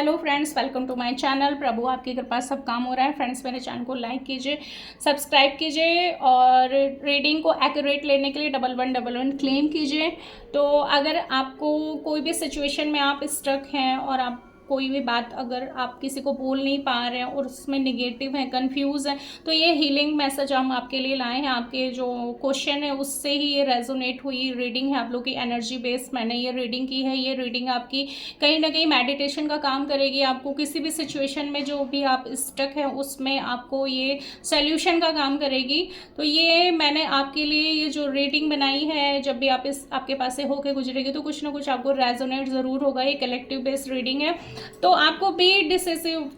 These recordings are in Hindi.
Hello friends, welcome to my channel. प्रभु आपकी कृपा सब काम हो रहा है। फ्रेंड्स, मेरे चैनल को लाइक कीजिए, सब्सक्राइब कीजिए और रीडिंग को एक्यूरेट लेने के लिए 1111 क्लेम कीजिए। तो अगर आपको कोई भी सिचुएशन में आप स्टक हैं और आप कोई भी बात अगर आप किसी को बोल नहीं पा रहे हैं और उसमें निगेटिव है, कंफ्यूज है, तो ये हीलिंग मैसेज हम आपके लिए लाए हैं। आपके जो क्वेश्चन है उससे ही ये रेजोनेट हुई रीडिंग है। आप लोग की एनर्जी बेस्ड मैंने ये रीडिंग की है। ये रीडिंग आपकी कहीं ना कहीं मेडिटेशन का काम करेगी। आपको किसी भी सिचुएशन में जो भी आप स्टक है उसमें आपको ये सोल्यूशन का काम करेगी। तो ये मैंने आपके लिए ये जो रीडिंग बनाई है, जब भी आप इस आपके पास से होके गुजरेगी तो कुछ ना कुछ आपको रेजोनेट ज़रूर होगा। ये कलेक्टिव बेस्ड रीडिंग है। तो आपको भी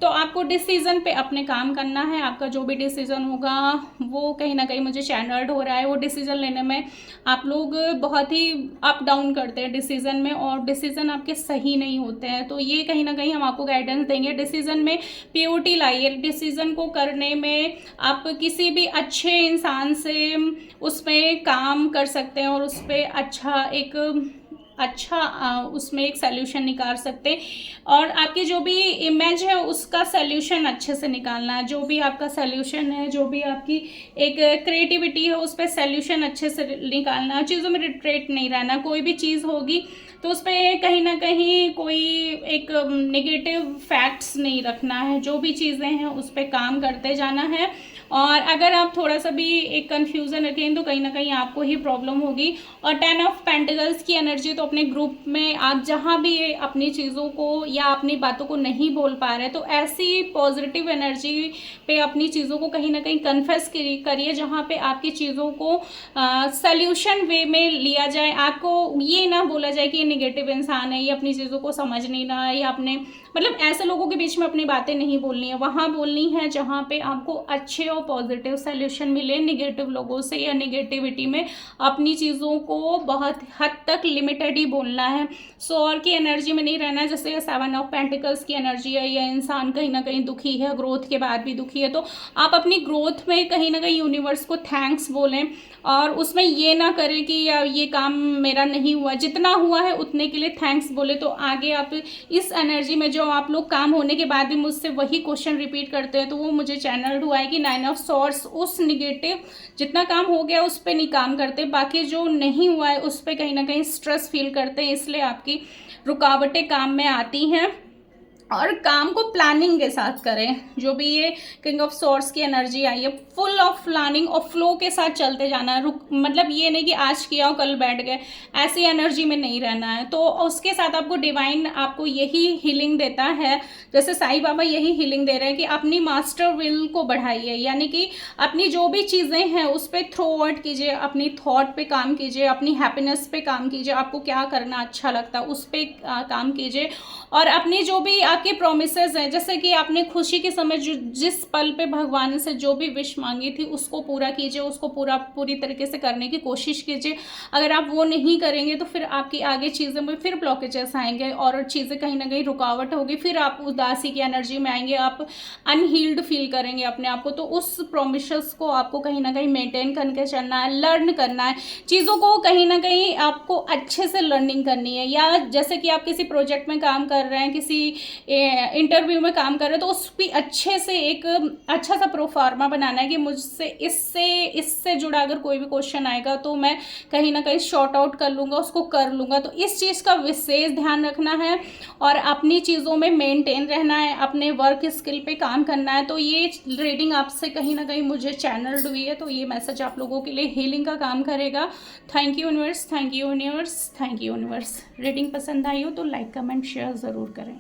आपको डिसीजन पे अपने काम करना है। आपका जो भी डिसीजन होगा वो कहीं ना कहीं मुझे चैनल्ड हो रहा है। वो डिसीजन लेने में आप लोग बहुत ही अप डाउन करते हैं डिसीजन में, और डिसीजन आपके सही नहीं होते हैं। तो ये कहीं ना कहीं हम आपको गाइडेंस देंगे। डिसीजन में प्योरिटी लाइए। डिसीजन को करने में आप किसी भी अच्छे इंसान से उस पर काम कर सकते हैं और उस पर उसमें एक सोल्यूशन निकाल सकते हैं। और आपकी जो भी इमेज है उसका सोल्यूशन अच्छे से निकालना है। जो भी आपका सोल्यूशन है, जो भी आपकी एक क्रिएटिविटी है, उस पर सोल्यूशन अच्छे से निकालना है। चीज़ों में रिट्रेट नहीं रहना। कोई भी चीज़ होगी तो उस पर कहीं ना कहीं कोई एक नेगेटिव फैक्ट्स नहीं रखना है। जो भी चीज़ें हैं उस पर काम करते जाना है। और अगर आप थोड़ा सा भी एक कन्फ्यूज़न रखें तो कहीं ना कहीं आपको ही प्रॉब्लम होगी। और 10 ऑफ पेंटिकल्स की एनर्जी, तो अपने ग्रुप में आप जहाँ भी अपनी चीज़ों को या अपनी बातों को नहीं बोल पा रहे तो ऐसी पॉजिटिव एनर्जी पे अपनी चीज़ों को कहीं ना कहीं कन्फेस करिए, जहाँ पे आपकी चीज़ों को सल्यूशन वे में लिया जाए। आपको ये ना बोला जाए कि ये निगेटिव इंसान है, ये अपनी चीज़ों को समझ नहीं रहा है, या अपने मतलब ऐसे लोगों के बीच में अपनी बातें नहीं बोलनी है। वहाँ बोलनी है जहाँ पे आपको अच्छे और पॉजिटिव सोल्यूशन मिले। निगेटिव लोगों से या निगेटिविटी में अपनी चीज़ों को बहुत हद तक लिमिटेड ही बोलना है। और की एनर्जी में नहीं रहना है। जैसे 7 ऑफ पेंटिकल्स की एनर्जी है, यह इंसान कहीं ना कहीं दुखी है, ग्रोथ के बाद भी दुखी है, तो आप अपनी ग्रोथ में कहीं ना कहीं यूनिवर्स को थैंक्स बोलें। और उसमें ये ना करें कि ये काम मेरा नहीं हुआ, जितना हुआ है उतने के लिए थैंक्स बोले। तो आगे आप इस एनर्जी में जो आप लोग काम होने के बाद भी मुझसे वही क्वेश्चन रिपीट करते हैं तो वो मुझे चैनल्ड हुआ है कि 9 ऑफ सॉर्ड्स उस निगेटिव जितना काम हो गया उस पर नहीं काम करते, बाकी जो नहीं हुआ है उस पर कहीं ना कहीं स्ट्रेस फील करते हैं। इसलिए आपकी रुकावटें काम में आती हैं। और काम को प्लानिंग के साथ करें। जो भी ये किंग ऑफ सॉर्ड्स की एनर्जी आई है, फुल ऑफ प्लानिंग और फ्लो के साथ चलते जाना है। मतलब ये नहीं कि आज किया और कल बैठ गए, ऐसी एनर्जी में नहीं रहना है। तो उसके साथ आपको डिवाइन आपको यही हीलिंग देता है, जैसे साईं बाबा यही हीलिंग दे रहे हैं कि अपनी मास्टर विल को बढ़ाइए। यानी कि अपनी जो भी चीज़ें हैं उस पर थ्रो आउट कीजिए, अपनी थॉट पे काम कीजिए, अपनी हैप्पीनेस पे काम कीजिए। आपको क्या करना अच्छा लगता है उस पर काम कीजिए। और अपनी जो भी आपके प्रोमिसेस हैं, जैसे कि आपने खुशी के समय जिस पल पे भगवान से जो भी विश मांगी थी उसको पूरा कीजिए, उसको पूरी तरीके से करने की कोशिश कीजिए। अगर आप वो नहीं करेंगे तो फिर आपकी आगे चीज़ें में फिर ब्लॉकेजेस आएंगे और चीज़ें कहीं ना कहीं रुकावट होगी। फिर आप उदासी की एनर्जी में आएंगे, आप अनहील्ड फील करेंगे अपने आप को। तो उस प्रोमिसेस को आपको कहीं ना कहीं मेंटेन करके चलना है, लर्न करना है चीज़ों को। कहीं ना कहीं आपको अच्छे से लर्निंग करनी है। या जैसे कि आप किसी प्रोजेक्ट में काम कर रहे हैं, किसी इंटरव्यू में काम कर रहे हैं, तो उस पर अच्छे से एक अच्छा सा प्रोफार्मा बनाना है कि मुझसे इससे जुड़ा अगर कोई भी क्वेश्चन आएगा तो मैं कहीं ना कहीं शॉर्ट आउट कर लूँगा, उसको कर लूँगा। तो इस चीज़ का विशेष ध्यान रखना है और अपनी चीज़ों में मेंटेन रहना है, अपने वर्क स्किल पे काम करना है। तो ये रीडिंग आपसे कहीं ना कहीं मुझे चैनल्ड हुई है, तो ये मैसेज आप लोगों के लिए हीलिंग का काम करेगा। Thank you universe, thank you universe, thank you universe. Reading पसंद आई हो तो लाइक कमेंट शेयर ज़रूर करें।